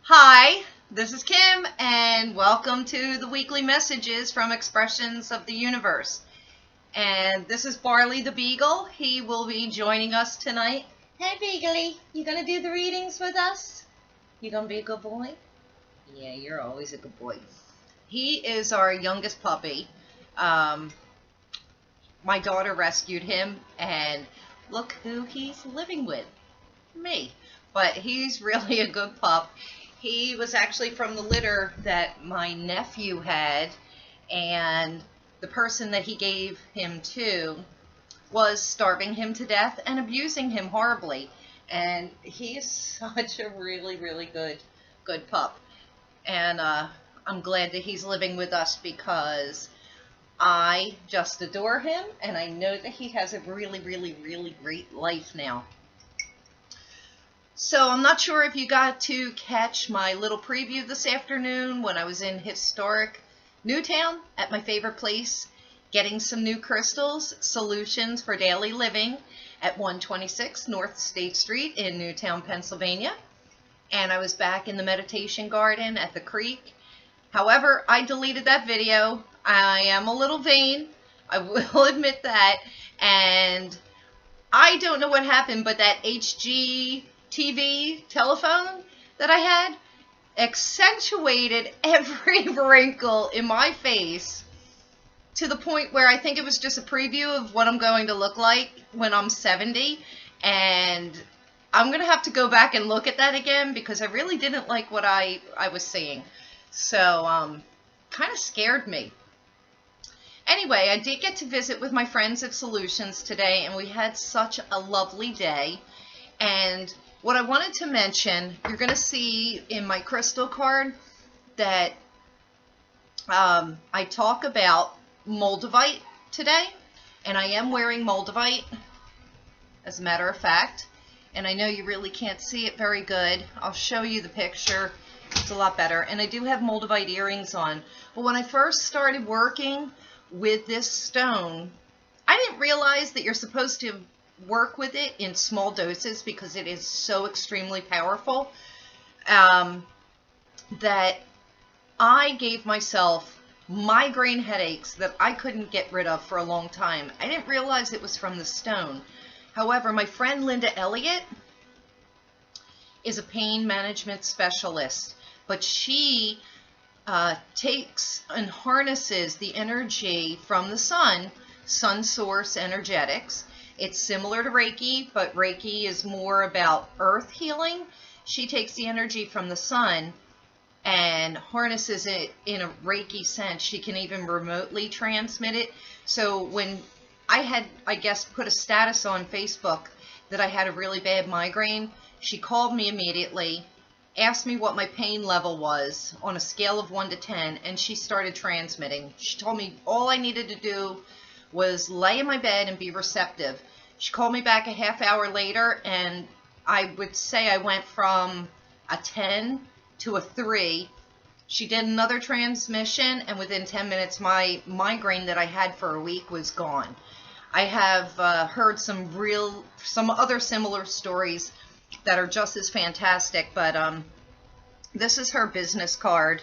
Hi, this is Kim, and welcome to the weekly messages from Expressions of the Universe. And this is Barley the Beagle. He will be joining us tonight. Hey, Beagley, you gonna do the readings with us? You gonna be a good boy? Yeah, you're always a good boy. He is our youngest puppy. My daughter rescued him, and look who he's living with. Me. But he's really a good pup. He was actually from the litter that my nephew had, and the person that he gave him to was starving him to death and abusing him horribly. And he is such a really, really good pup. And I'm glad that he's living with us because I just adore him, and I know that he has a really, really, really great life now. So I'm not sure if you got to catch my little preview this afternoon when I was in historic Newtown at my favorite place, getting some new crystals, solutions for daily living at 126 North State Street in Newtown, Pennsylvania. And I was back in the meditation garden at the creek. However, I deleted that video. I am a little vain, I will admit that. And I don't know what happened, but that HGTV telephone that I had accentuated every wrinkle in my face to the point where I think it was just a preview of what I'm going to look like when I'm 70. And I'm going to have to go back and look at that again because I really didn't like what I was seeing. So, kind of scared me. Anyway, I did get to visit with my friends at Solutions today, and we had such a lovely day. And what I wanted to mention, you're going to see in my crystal card that I talk about Moldavite today, and I am wearing Moldavite, as a matter of fact. And I know you really can't see it very good. I'll show you the picture. It's a lot better. And I do have Moldavite earrings on. But when I first started working with this stone, I didn't realize that you're supposed to work with it in small doses because it is so extremely powerful, that I gave myself migraine headaches that I couldn't get rid of for a long time. I didn't realize it was from the stone. However, my friend Linda Elliott is a pain management specialist, but she takes and harnesses the energy from the sun source energetics. It's similar to Reiki, but Reiki is more about earth healing. She takes the energy from the sun and harnesses it in a Reiki sense. She can even remotely transmit it. So when I had, I guess, put a status on Facebook that I had a really bad migraine, she called me immediately, asked me what my pain level was on a scale of 1 to 10, and she started transmitting. She told me all I needed to do was lay in my bed and be receptive. She called me back a half hour later, and I would say I went from a 10 to a 3. She did another transmission, and within 10 minutes, my migraine that I had for a week was gone. I have heard some other similar stories that are just as fantastic, but this is her business card,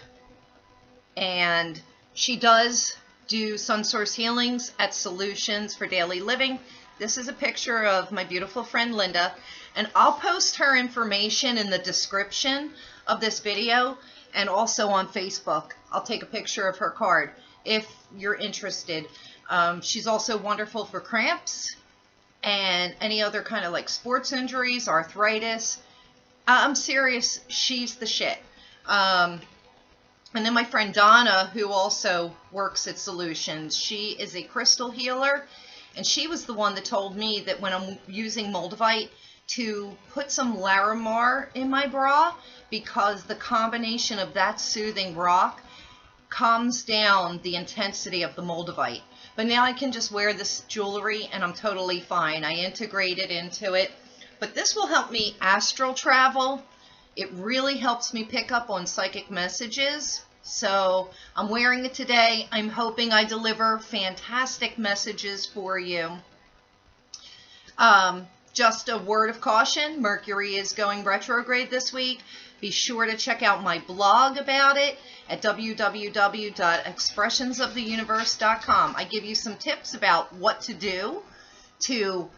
and she does do sun source healings at Solutions for Daily Living. This is a picture of my beautiful friend Linda, and I'll post her information in the description of this video and also on Facebook. I'll take a picture of her card if you're interested. She's also wonderful for cramps and any other kind of like sports injuries, arthritis. I'm serious, she's the shit. And then my friend Donna, who also works at Solutions, she is a crystal healer, and she was the one that told me that when I'm using Moldavite to put some Larimar in my bra, because the combination of that soothing rock calms down the intensity of the Moldavite. But now I can just wear this jewelry and I'm totally fine. I integrate it into it. But this will help me astral travel. It really helps me pick up on psychic messages. So I'm wearing it today. I'm hoping I deliver fantastic messages for you. Just a word of caution, Mercury is going retrograde this week, Be sure to check out my blog about it at www.expressionsoftheuniverse.com. I give you some tips about what to do to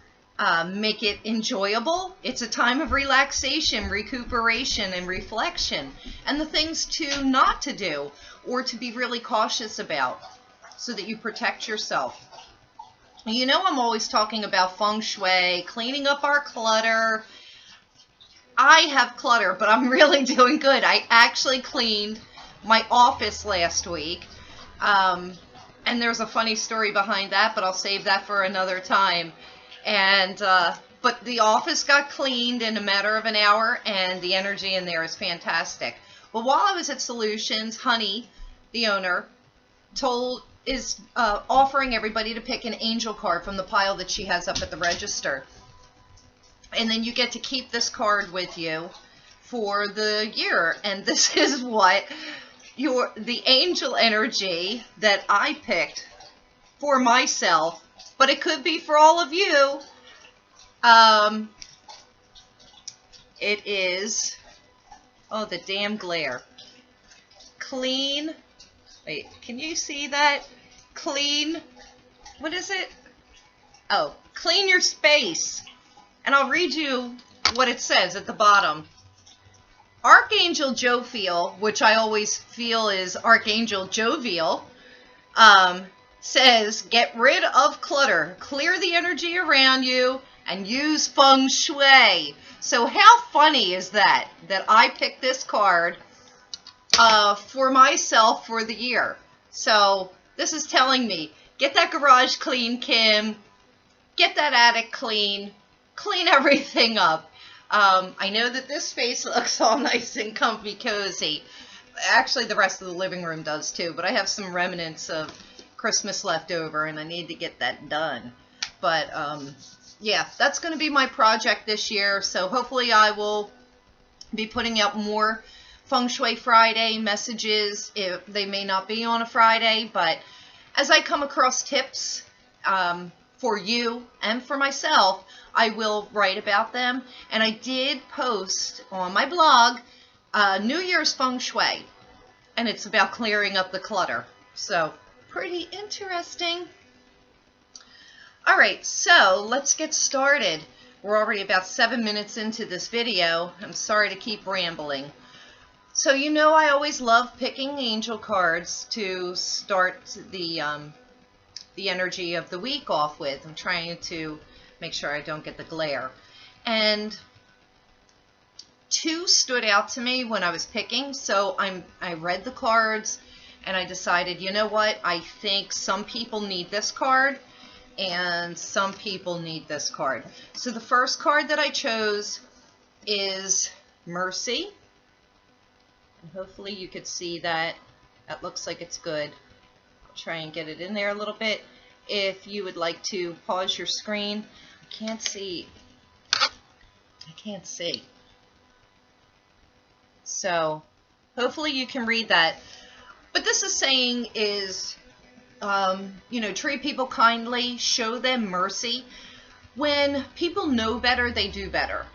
make it enjoyable. It's a time of relaxation, recuperation, and reflection, and the things to not to do or to be really cautious about so that you protect yourself. You know, I'm always talking about feng shui, cleaning up our clutter. I have clutter, but I'm really doing good. I actually cleaned my office last week. And there's a funny story behind that, but I'll save that for another time. And but the office got cleaned in a matter of an hour, and the energy in there is fantastic. Well, while I was at Solutions, Honey, the owner, is offering everybody to pick an angel card from the pile that she has up at the register. And then you get to keep this card with you for the year. And this is what the angel energy that I picked for myself, but it could be for all of you. It is, oh, the damn glare. Clean, wait, can you see that? Clean, what is it? Oh, clean your space. And I'll read you what it says at the bottom. Archangel Jophiel, which I always feel is Archangel Jovial, says, get rid of clutter, clear the energy around you, and use feng shui. So how funny is that I picked this card for myself for the year? So this is telling me, get that garage clean, Kim. Get that attic clean. Clean everything up. I know that this space looks all nice and comfy, cozy. Actually, the rest of the living room does too, but I have some remnants of Christmas left over, and I need to get that done. But yeah, that's going to be my project this year, so hopefully I will be putting out more Feng Shui Friday messages. They may not be on a Friday, but as I come across tips for you and for myself, I will write about them. And I did post on my blog New Year's Feng Shui, and it's about clearing up the clutter. So pretty interesting. All right, so let's get started. We're already about 7 minutes into this video. I'm sorry to keep rambling. So you know I always love picking angel cards to start the energy of the week off with. I'm trying to make sure I don't get the glare. And two stood out to me when I was picking, so I read the cards and I decided, you know what, I think some people need this card and some people need this card. So the first card that I chose is Mercy. And hopefully you could see that. That looks like it's good. I'll try and get it in there a little bit. If you would like to pause your screen. I can't see. I can't see. So hopefully you can read that. What this is saying is, you know, treat people kindly, show them mercy. When people know better, they do better.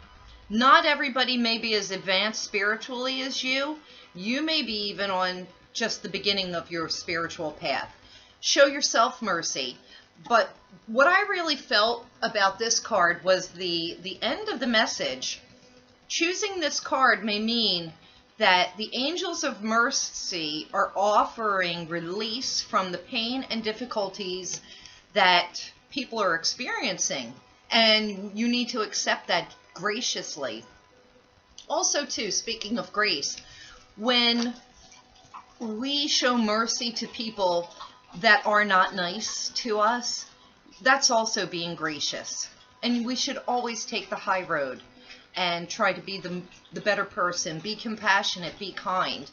Not everybody may be as advanced spiritually as you. You may be even on just the beginning of your spiritual path. Show yourself mercy. But what I really felt about this card was the end of the message. Choosing this card may mean that the angels of mercy are offering release from the pain and difficulties that people are experiencing. And you need to accept that graciously. Also, too, speaking of grace, when we show mercy to people that are not nice to us, that's also being gracious. And we should always take the high road and try to be the better person, be compassionate, be kind.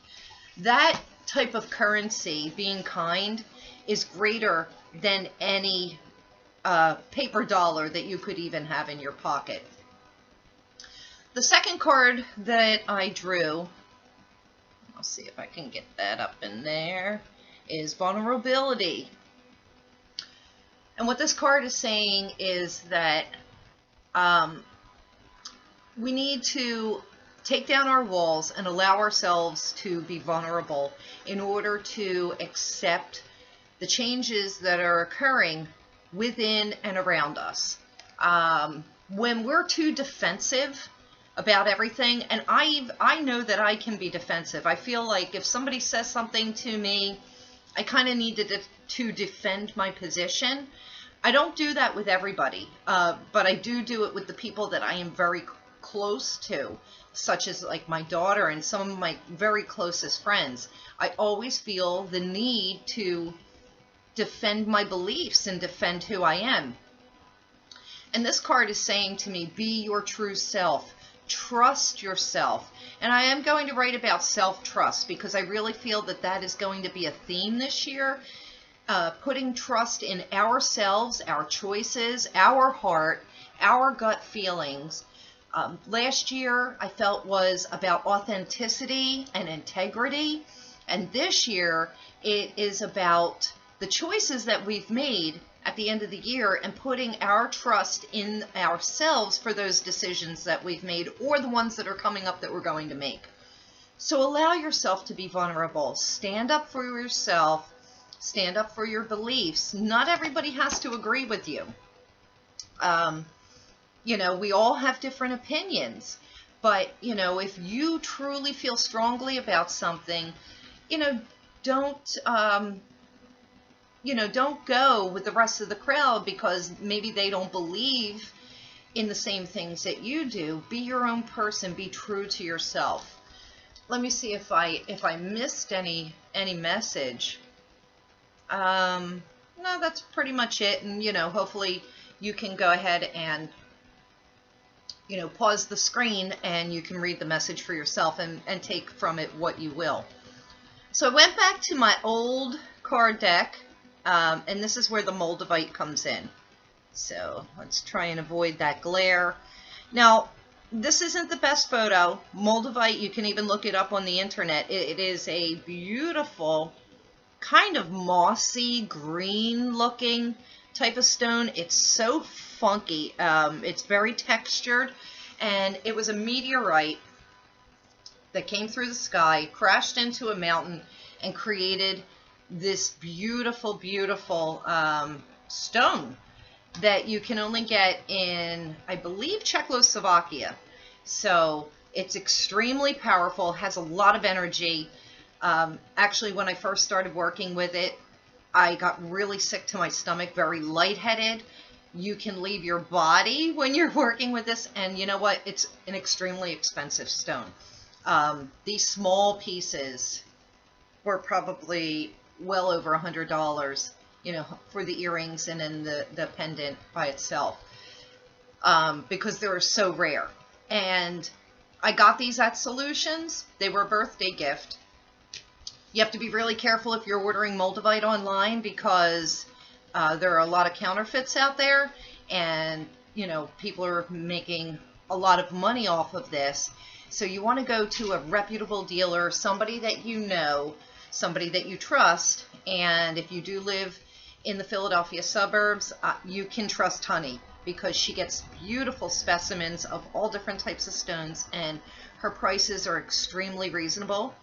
That type of currency, being kind, is greater than any paper dollar that you could even have in your pocket. The second card that I drew, I'll see if I can get that up in there, is vulnerability. And what this card is saying is that we need to take down our walls and allow ourselves to be vulnerable in order to accept the changes that are occurring within and around us. When we're too defensive about everything, and I know that I can be defensive. I feel like if somebody says something to me, I kind of need to defend my position. I don't do that with everybody, but I do it with the people that I am very close to, such as like my daughter and some of my very closest friends. I always feel the need to defend my beliefs and defend who I am. And this card is saying to me, be your true self. Trust yourself. And I am going to write about self-trust because I really feel that that is going to be a theme this year. Putting trust in ourselves, our choices, our heart, our gut feelings. Last year I felt was about authenticity and integrity. And this year it is about the choices that we've made at the end of the year and putting our trust in ourselves for those decisions that we've made or the ones that are coming up that we're going to make. So allow yourself to be vulnerable. Stand up for yourself. Stand up for your beliefs. Not everybody has to agree with you. We all have different opinions. But, if you truly feel strongly about something, don't go with the rest of the crowd because maybe they don't believe in the same things that you do. Be your own person. Be true to yourself. Let me see if I missed any message. No, that's pretty much it. And, hopefully you can go ahead and, pause the screen and you can read the message for yourself and take from it what you will. So I went back to my old card deck. And this is where the Moldavite comes in. So let's try and avoid that glare. Now, this isn't the best photo. Moldavite, you can even look it up on the internet. It is a beautiful, kind of mossy, green looking type of stone. It's so funky. It's very textured. And it was a meteorite that came through the sky, crashed into a mountain, and created this beautiful, beautiful stone that you can only get in, I believe, Czechoslovakia. So it's extremely powerful, has a lot of energy. Actually, when I first started working with it, I got really sick to my stomach, very lightheaded. You can leave your body when you're working with this, and you know what? It's an extremely expensive stone. These small pieces were probably well over $100, for the earrings and then the pendant by itself, because they were so rare. And I got these at Solutions. They were a birthday gift. You have to be really careful if you're ordering Moldavite online because there are a lot of counterfeits out there, and people are making a lot of money off of this. So you want to go to a reputable dealer, somebody that you know, somebody that you trust. And if you do live in the Philadelphia suburbs, you can trust Honey because she gets beautiful specimens of all different types of stones, and her prices are extremely reasonable.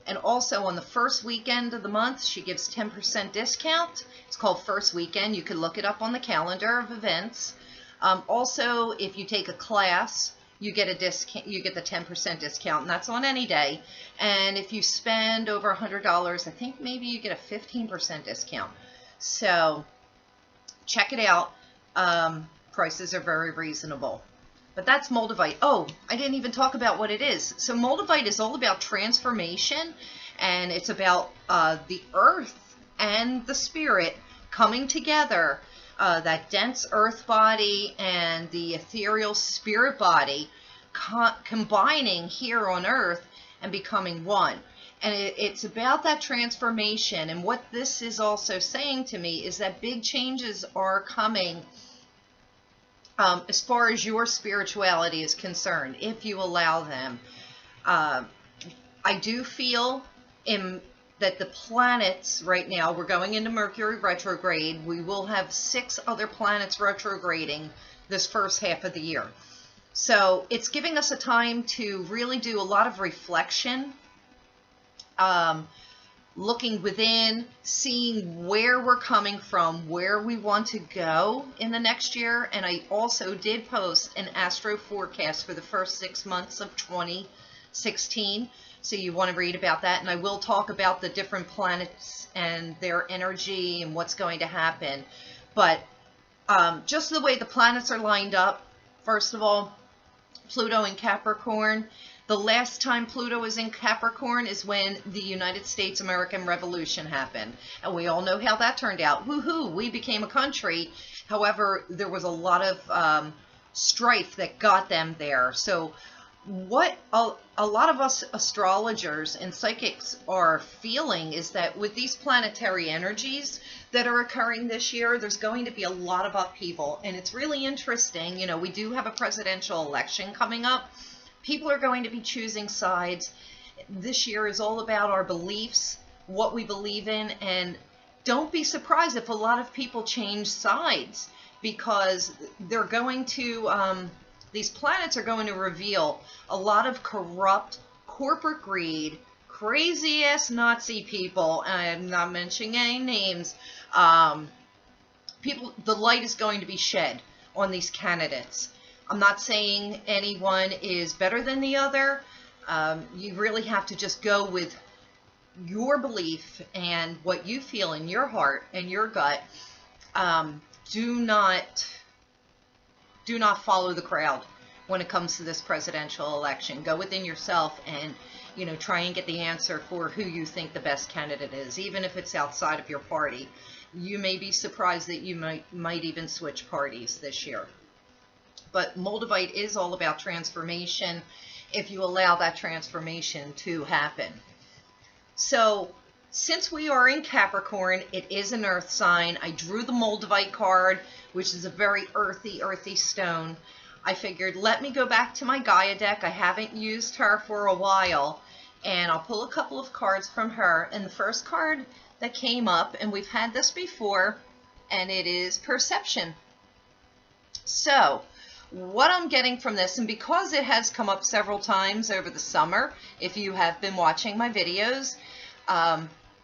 And also on the first weekend of the month, she gives 10% discount. It's called First Weekend. You can look it up on the calendar of events. Also, if you take a class, you get a discount. You get the 10% discount, and that's on any day. And if you spend over $100, I think maybe you get a 15% discount. So check it out. Prices are very reasonable. But that's Moldavite. Oh, I didn't even talk about what it is. So Moldavite is all about transformation, and it's about the earth and the spirit coming together. That dense earth body and the ethereal spirit body combining here on earth and becoming one. And it's about that transformation. And what this is also saying to me is that big changes are coming as far as your spirituality is concerned, if you allow them. I do feel that the planets right now, we're going into Mercury retrograde. We will have 6 other planets retrograding this first half of the year. So it's giving us a time to really do a lot of reflection, um, looking within, seeing where we're coming from, where we want to go in the next year. And I also did post an astro forecast for the first 6 months of 2016. So you want to read about that. And I will talk about the different planets and their energy and what's going to happen. But just the way the planets are lined up, first of all, Pluto in Capricorn. The last time Pluto was in Capricorn is when the United States American Revolution happened. And we all know how that turned out. Woohoo, we became a country. However, there was a lot of strife that got them there. So what a lot of us astrologers and psychics are feeling is that with these planetary energies that are occurring this year, there's going to be a lot of upheaval. And it's really interesting. You know, we do have a presidential election coming up. People are going to be choosing sides. This year is all about our beliefs, what we believe in, and don't be surprised if a lot of people change sides, because they're going to, these planets are going to reveal a lot of corrupt corporate greed, crazy ass Nazi people. I'm not mentioning any names. People, the light is going to be shed on these candidates. I'm not saying anyone is better than the other. You really have to just go with your belief and what you feel in your heart and your gut. Do not follow the crowd when it comes to this presidential election. Go within yourself and, you know, try and get the answer for who you think the best candidate is, even if it's outside of your party. You may be surprised that you might even switch parties this year. But Moldavite is all about transformation if you allow that transformation to happen. So since we are in Capricorn, it is an earth sign. I drew the Moldavite card, which is a very earthy stone. I figured, let me go back to my Gaia deck. I haven't used her for a while, and I'll pull a couple of cards from her. And the first card that came up, and we've had this before, and it is Perception. So what I'm getting from this, and because it has come up several times over the summer, if you have been watching my videos,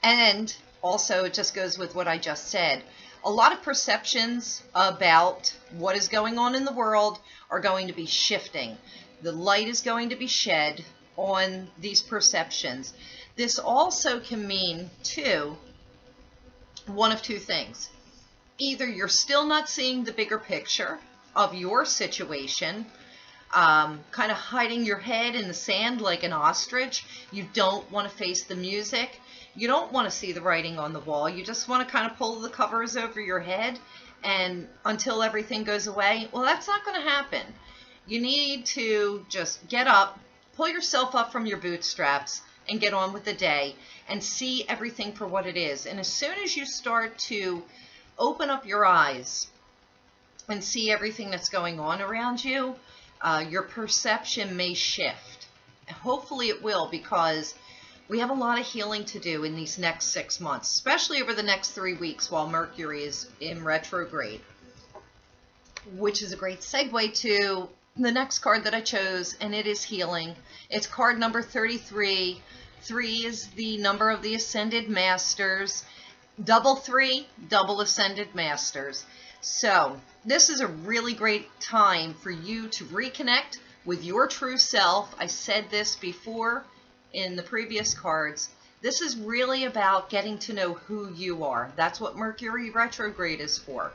and also it just goes with what I just said, a lot of perceptions about what is going on in the world are going to be shifting. The light is going to be shed on these perceptions. This also can mean, too, one of two things. Either you're still not seeing the bigger picture of your situation, kind of hiding your head in the sand like an ostrich. You don't want to face the music. You don't want to see the writing on the wall. You just want to kind of pull the covers over your head and until everything goes away. Well, that's not going to happen. You need to just get up, pull yourself up from your bootstraps, and get on with the day and see everything for what it is. And as soon as you start to open up your eyes and see everything that's going on around you, your perception may shift. Hopefully it will, because we have a lot of healing to do in these next 6 months, especially over the next 3 weeks while Mercury is in retrograde, which is a great segue to the next card that I chose, and it is Healing. It's card number 33. 3 is the number of the Ascended Masters. Double 3, double Ascended Masters. So this is a really great time for you to reconnect with your true self. I said this before in the previous cards. This is really about getting to know who you are. That's what Mercury retrograde is for.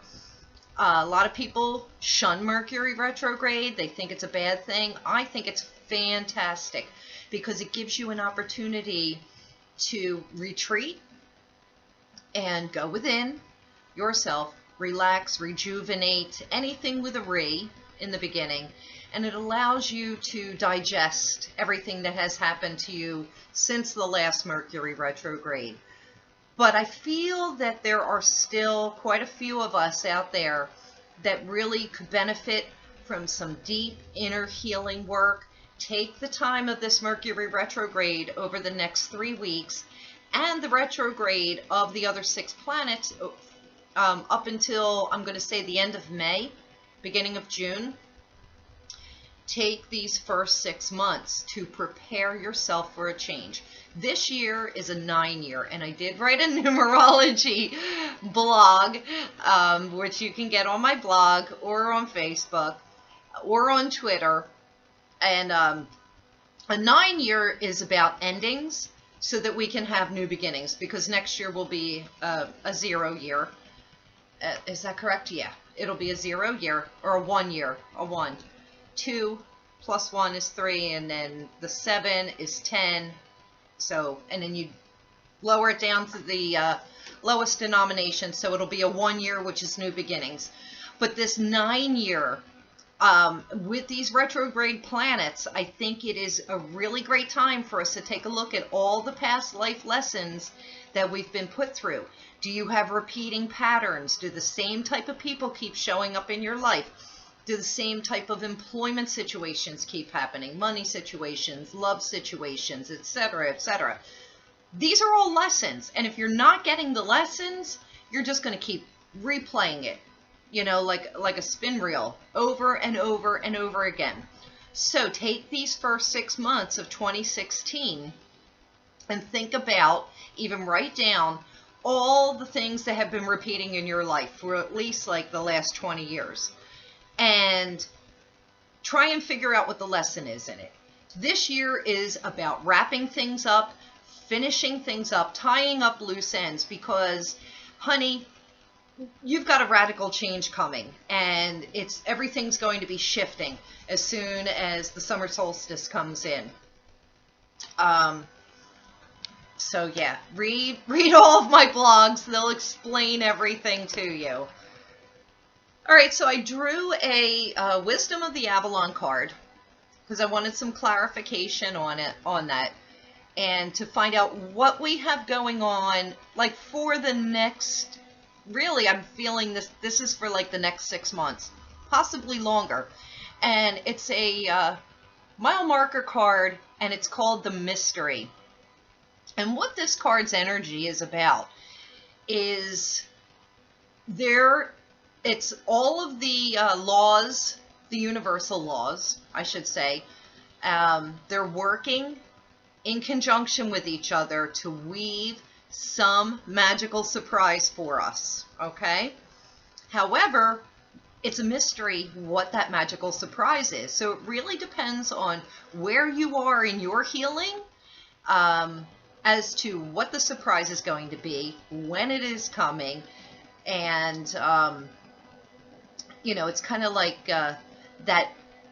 A lot of people shun Mercury retrograde. They think it's a bad thing. I think it's fantastic because it gives you an opportunity to retreat and go within yourself, relax, rejuvenate, anything with a re in the beginning, and it allows you to digest everything that has happened to you since the last Mercury retrograde. But I feel that there are still quite a few of us out there that really could benefit from some deep inner healing work. Take the time of this Mercury retrograde over the next 3 weeks and the retrograde of the other 6 planets up until, I'm going to say, the end of May, beginning of June. take these first 6 months to prepare yourself for a change. This year is a 9-year, and I did write a numerology blog, which you can get on my blog or on Facebook or on Twitter. And a 9-year is about endings so that we can have new beginnings, because next year will be a 0 year. Is that correct? Yeah. It'll be a 0 year, or a 1 year, a 1. 2 plus 1 is 3, and then the 7 is 10. So, and then you lower it down to the lowest denomination, so it'll be a 1 year, which is new beginnings. But this 9-year, with these retrograde planets, I think it is a really great time for us to take a look at all the past life lessons that we've been put through. Do you have repeating patterns? Do the same type of people keep showing up in your life? Do the same type of employment situations keep happening? Money situations, love situations, etc., etc. These are all lessons. And if you're not getting the lessons, you're just going to keep replaying it, you know, like a spin reel over and over and over again. So take these first 6 months of 2016 and think about, even write down all the things that have been repeating in your life for at least like the last 20 years. And try and figure out what the lesson is in it. This year is about wrapping things up, finishing things up, tying up loose ends, because, honey, you've got a radical change coming, and everything's going to be shifting as soon as the summer solstice comes in. So yeah, read all of my blogs. They'll explain everything to you. All right, so I drew a Wisdom of the Avalon card because I wanted some clarification on that, and to find out what we have going on, like for the next, really, I'm feeling this is for like the next 6 months, possibly longer. And it's a mile marker card, and it's called the Mystery. And what this card's energy is about is it's all of the laws, the universal laws, I should say. They're working in conjunction with each other to weave some magical surprise for us, okay? However, it's a mystery what that magical surprise is. So it really depends on where you are in your healing, as to what the surprise is going to be, when it is coming, and you know, it's kind of like that,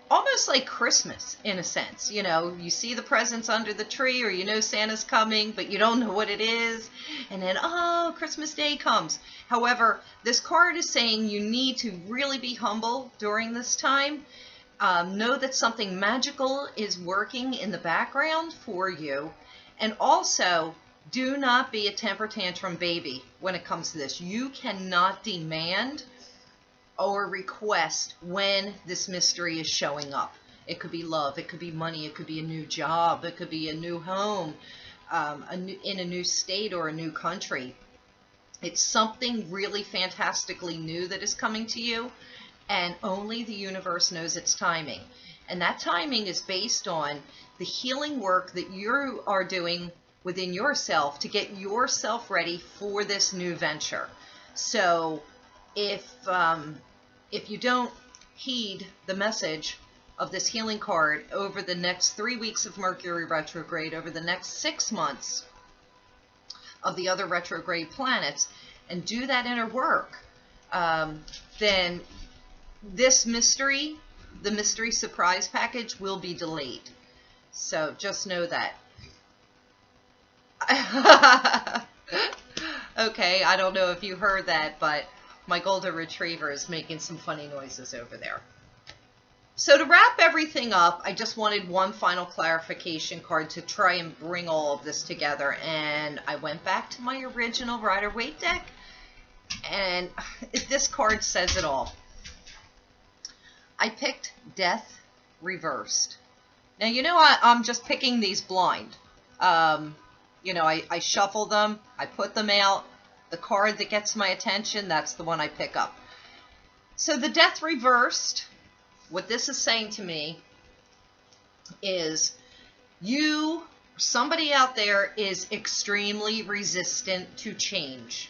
almost like Christmas in a sense. You know, you see the presents under the tree, or you know Santa's coming, but you don't know what it is, and then, oh, Christmas Day comes. However, this card is saying you need to really be humble during this time. Know that something magical is working in the background for you, and also do not be a temper tantrum baby when it comes to this. You cannot demand or request when this mystery is showing up. It could be love, it could be money, it could be a new job, it could be a new home, in a new state or a new country. It's something really fantastically new that is coming to you, and only the universe knows its timing. And that timing is based on the healing work that you are doing within yourself to get yourself ready for this new venture. So if you don't heed the message of this healing card over the next 3 weeks of Mercury retrograde, over the next 6 months of the other retrograde planets, and do that inner work, then this mystery, the mystery surprise package, will be delayed. So just know that. Okay, I don't know if you heard that, but my golden retriever is making some funny noises over there. So to wrap everything up, I just wanted one final clarification card to try and bring all of this together. And I went back to my original Rider-Waite deck, and this card says it all. I picked Death Reversed. Now, you know, I'm just picking these blind. You know, I shuffle them, I put them out. The card that gets my attention, that's the one I pick up. So the Death Reversed, what this is saying to me is somebody out there is extremely resistant to change.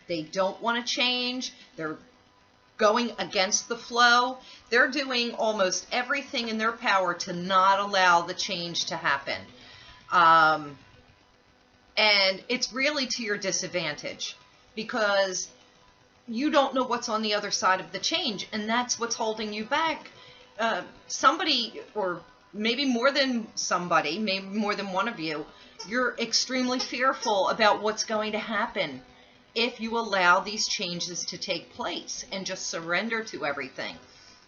They don't want to change. They're going against the flow. They're doing almost everything in their power to not allow the change to happen. And it's really to your disadvantage because you don't know what's on the other side of the change, and that's what's holding you back. Somebody, or maybe more than somebody, maybe more than one of you, you're extremely fearful about what's going to happen if you allow these changes to take place and just surrender to everything.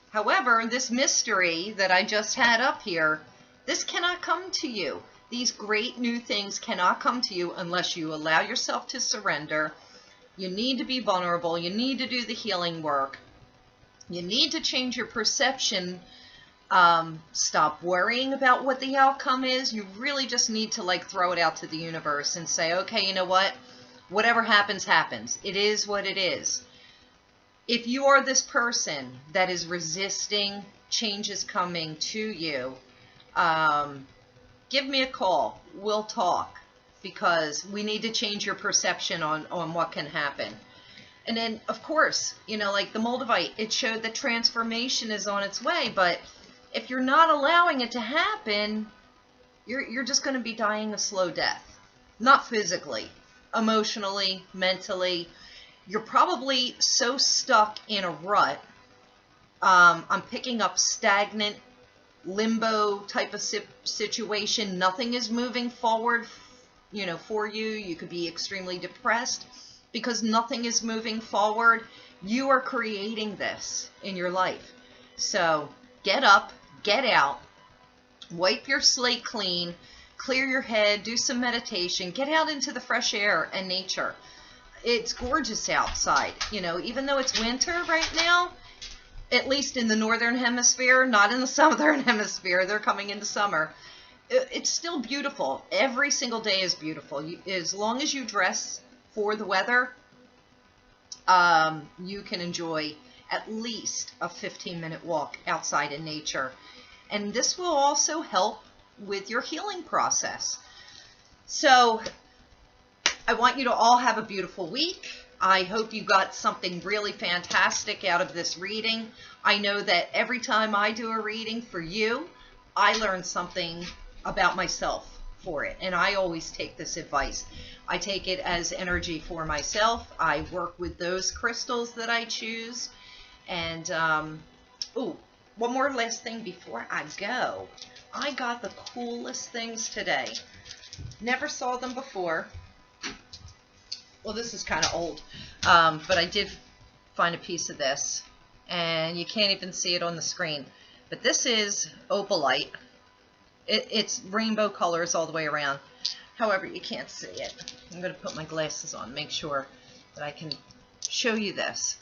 However, this mystery that I just had up here, this cannot come to you. These great new things cannot come to you unless you allow yourself to surrender. You need to be vulnerable. You need to do the healing work. You need to change your perception. Stop worrying about what the outcome is. You really just need to throw it out to the universe and say, okay, you know what? Whatever happens, happens. It is what it is. If you are this person that is resisting changes coming to you, give me a call. We'll talk, because we need to change your perception on what can happen. And then, of course, like the Moldavite, it showed that transformation is on its way. But if you're not allowing it to happen, you're just going to be dying a slow death. Not physically, emotionally, mentally. You're probably so stuck in a rut. I'm picking up stagnant, limbo type of situation. Nothing is moving forward, for you. You could be extremely depressed because nothing is moving forward. You are creating this in your life. So get up, get out, wipe your slate clean, clear your head, do some meditation, get out into the fresh air and nature. It's gorgeous outside, even though it's winter right now, at least in the northern hemisphere, not in the southern hemisphere. They're coming into summer. It's still beautiful. Every single day is beautiful. As long as you dress for the weather, you can enjoy at least a 15-minute walk outside in nature. And this will also help with your healing process. So I want you to all have a beautiful week. I hope you got something really fantastic out of this reading. I know that every time I do a reading for you, I learn something about myself for it. And I always take this advice. I take it as energy for myself. I work with those crystals that I choose. And, one more last thing before I go. I got the coolest things today. Never saw them before. Well, this is kind of old, but I did find a piece of this, and you can't even see it on the screen. But this is opalite. It's rainbow colors all the way around. However, you can't see it. I'm going to put my glasses on, make sure that I can show you this.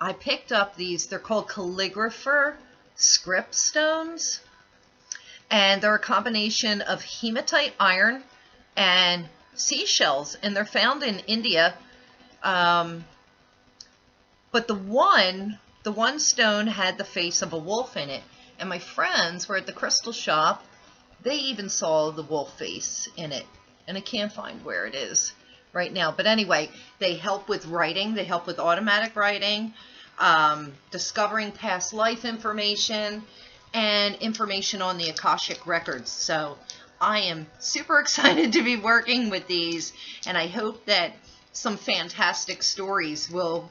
I picked up these. They're called calligrapher script stones, and they're a combination of hematite iron and seashells, and they're found in India. But the one stone had the face of a wolf in it, and my friends were at the crystal shop. They even saw the wolf face in it, and I can't find where it is right now. But anyway, they help with writing. They help with automatic writing, discovering past life information, and information on the Akashic records. So I am super excited to be working with these, and I hope that some fantastic stories will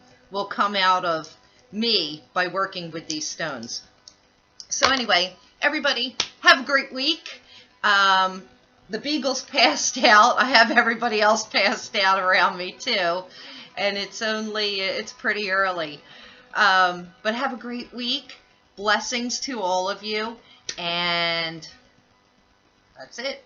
come out of me by working with these stones. So anyway, everybody, have a great week. The beagle's passed out. I have everybody else passed out around me too, and it's pretty early. But have a great week. Blessings to all of you, and that's it.